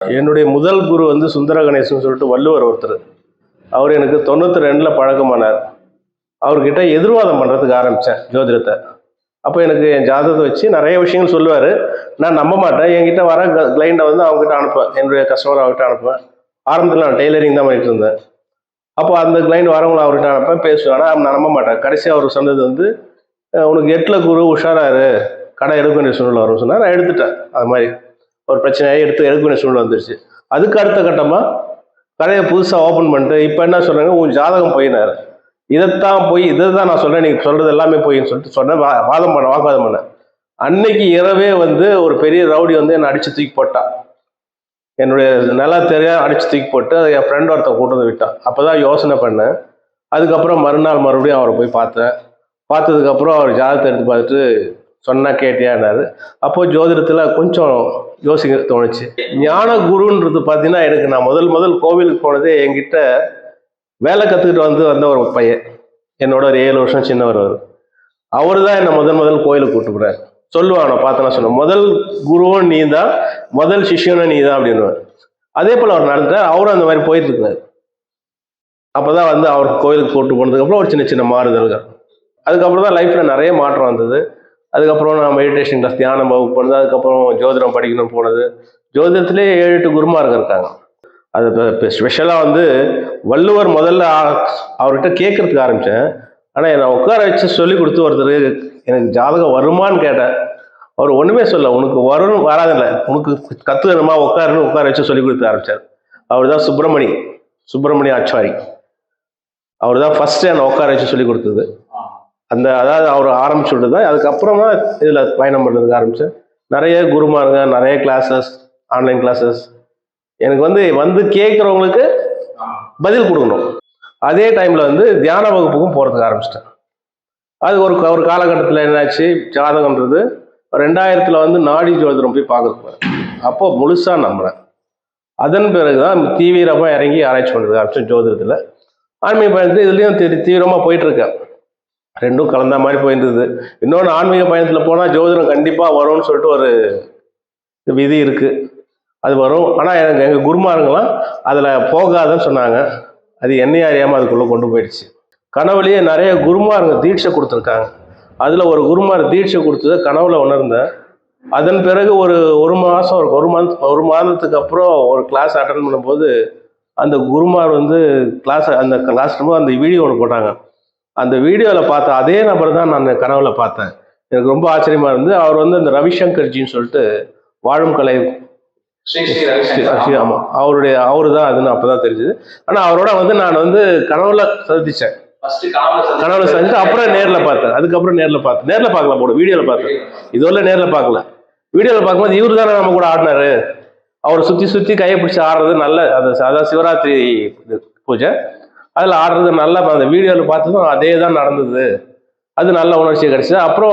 என்னுடைய முதல் குரு வந்து சுந்தர கணேசன் சொல்லிட்டு வள்ளுவர் ஒருத்தர். அவர் எனக்கு 92ல் பழக்கமானார். அவர்கிட்ட எதிர்வாதம் பண்ணுறதுக்கு ஆரம்பித்தேன் ஜோதிடத்தை. அப்போ எனக்கு என் ஜாதகத்தை வச்சு நிறைய விஷயங்கள் சொல்லுவார். நான் நம்ப மாட்டேன். என்கிட்ட வர கிளைண்டை வந்து அவங்ககிட்ட அனுப்புவேன், என்னுடைய கஸ்டமர் அவர்கிட்ட அனுப்புவேன். ஆரம்பத்தில் நான் டெய்லரிங் தான் பண்ணிட்டு இருந்தேன். அப்போ அந்த கிளைண்ட் வரவங்களை அவர்கிட்ட அனுப்பேன், பேசுவேன். ஆனால் நான் நம்ப மாட்டேன். கடைசி அவர் சொன்னது வந்து, உனக்கு 8ல் குரு உஷாராரு, கடை எடுக்க வேண்டிய சூழ்நிலை வரும்னு சொன்னால் நான் எடுத்துட்டேன். அது மாதிரி ஒரு பிரச்சனையாக எடுக்க வேண்டிய சூழ்நிலை வந்துருச்சு. அதுக்கு அடுத்த கட்டமாக கடையை புதுசாக ஓப்பன் பண்ணிட்டு இப்போ என்ன சொல்கிறாங்க, உன் ஜாதகம் போயினாரு, இதை தான் நான் சொல்கிறேன், நீங்கள் சொல்கிறது எல்லாமே போயின்னு சொல்லிட்டு சொன்னேன். வாக்குவாதம் பண்ணேன். அன்னைக்கு இரவே வந்து ஒரு பெரிய ரவுடி வந்து என்னை அடித்து தூக்கி போட்டான். என்னுடைய நல்லா தெரியாது அடித்து தூக்கி போட்டு அதை என் ஃப்ரெண்ட் ஒருத்தன் கூட்டு வந்து விட்டான். அப்போ தான் யோசனை பண்ணேன். அதுக்கப்புறம் மறுநாள் மறுபடியும் அவரை போய் பார்த்தேன். பார்த்ததுக்கப்புறம் அவர் ஜாதகத்தை எடுத்து பார்த்துட்டு சொன்னால் கேட்டியான்னாரு. அப்போது ஜோதிடத்தில் கொஞ்சம் யோசிக்க தோணுச்சு. ஞான குருன்றது பார்த்தீங்கன்னா, எனக்கு நான் முதல் கோவிலுக்கு போனதே என்கிட்ட வேலை கற்றுக்கிட்டு வந்த ஒரு பையன், என்னோட ஒரு 7 வருஷம் சின்னவர். அவர் தான் என்னை முதல் கோயிலுக்கு கூப்பிட்டு போகிறார். சொல்லுவான், நான் பார்த்தேன்னா சொன்னேன், முதல் குருவும் நீ தான், முதல் சிஷ்யனும் நீ தான் அப்படின்னு. அதே போல் அவர் நடந்துட்டார். அவரும் அந்த மாதிரி போயிட்டு இருக்காரு. அப்போ தான் வந்து அவருக்கு கோயிலுக்கு கூப்பிட்டு போனதுக்கப்புறம் ஒரு சின்ன மாறுதல்கள். அதுக்கப்புறம் தான் லைஃப்பில் நிறைய மாற்றம் வந்தது. அதுக்கப்புறம் நான் மெடிடேஷன் கிளாஸ், தியானம் வகுப்பு போனது. அதுக்கப்புறம் ஜோதிடம் படிக்கணும் போனது. ஜோதிடத்திலே 7-8 குருமார்கள் இருக்காங்க. அது இப்போ ஸ்பெஷலாக வந்து வள்ளுவர் முதல்ல அவர்கிட்ட கேட்கறதுக்கு ஆரம்பித்தேன். ஆனால் என்னை உட்கார வச்சு சொல்லி கொடுத்து ஒருத்தர் எனக்கு ஜாதகம் வருமானு கேட்டேன். அவர் ஒன்றுமே சொல்ல, உனக்கு வரும் வராதில்லை, உனக்கு கற்றுக்கணுமா உட்கார வச்சு சொல்லி கொடுத்து ஆரம்பித்தார். அவர் தான் சுப்பிரமணிய ஆச்சாரி. அவர் தான் ஃபஸ்ட்டு என்னை உட்கார வச்சு சொல்லி கொடுத்தது. அதாவது அவர் ஆரம்பிச்சுட்டு தான் அதுக்கப்புறமா இதில் பயணம் பண்ணுறதுக்கு ஆரம்பித்தேன். நிறைய குருமாருங்க, நிறைய கிளாஸஸ், ஆன்லைன் கிளாஸஸ். எனக்கு வந்து கேட்குறவங்களுக்கு பதில் கொடுக்கணும். அதே டைமில் வந்து தியான வகுப்புக்கும் போகிறதுக்கு ஆரம்பிச்சிட்டேன். அது ஒரு காலகட்டத்தில் என்னாச்சு, ஜாதகன்றது 2000 வந்து நாடி ஜோதிடம் போய் பார்க்குறது. அப்போது முழுசாக நம்பினேன். அதன் பிறகு தான் தீவிரமாக இறங்கி ஆராய்ச்சி பண்ணுறது ஆரம்பித்தேன். ஜோதிடத்தில் ஆன்மீக பயணத்தில் இதுலேயும் தீவிரமாக போயிட்டுருக்கேன். ரெண்டும் கலந்த மாதிரி போயிருந்தது. இன்னொன்று, ஆன்மீக பயணத்தில் போனால் ஜோதிடம் கண்டிப்பாக வரும்னு சொல்லிட்டு ஒரு விதி இருக்குது. அது வரும். ஆனால் எங்கள் குருமாருங்களாம் அதில் போகாதன்னு சொன்னாங்க. அது என்னையே அறியாமல் அதுக்குள்ளே கொண்டு போயிடுச்சு. கனவுலேயே நிறைய குருமாருங்க தீட்சை கொடுத்துருக்காங்க. அதில் ஒரு குருமார் தீட்சை கொடுத்தது கனவுல உணர்ந்தேன். அதன் பிறகு ஒரு மாதத்துக்கு அப்புறம் ஒரு கிளாஸ் அட்டன் பண்ணும்போது அந்த குருமார் வந்து கிளாஸ் அந்த வீடியோ ஒன்று போட்டாங்க. அந்த வீடியோவில் பார்த்த அதே நபர் தான் நான் கனவுல பார்த்தேன். எனக்கு ரொம்ப ஆச்சரியமாக இருந்து. அவர் வந்து அந்த ரவிசங்கர்ஜின்னு சொல்லிட்டு வாழும் கலை, ஆமாம், அவரு தான் அதுன்னு அப்போ தான் தெரிஞ்சுது. ஆனால் அவரோட நான் கனவுல சந்தித்தேன். கனவுல சந்திச்சு அப்புறம் நேரில் பார்த்தேன். அதுக்கப்புறம் நேரில் பார்க்கல, வீடியோவில் பார்த்தேன். இதோட நேரில் பார்க்கல. வீடியோவில் பார்க்கும்போது இவரு தானே நம்ம கூட ஆடினாரு. அவரை சுற்றி கையை பிடிச்சி ஆடுறது நல்ல, அதாவது சிவராத்திரி பூஜை அதில் ஆடுறது நல்லா அந்த வீடியோவில் பார்த்ததும் அதே தான் நடந்தது. அது நல்ல உணர்ச்சியை கிடைச்சது. அப்புறம்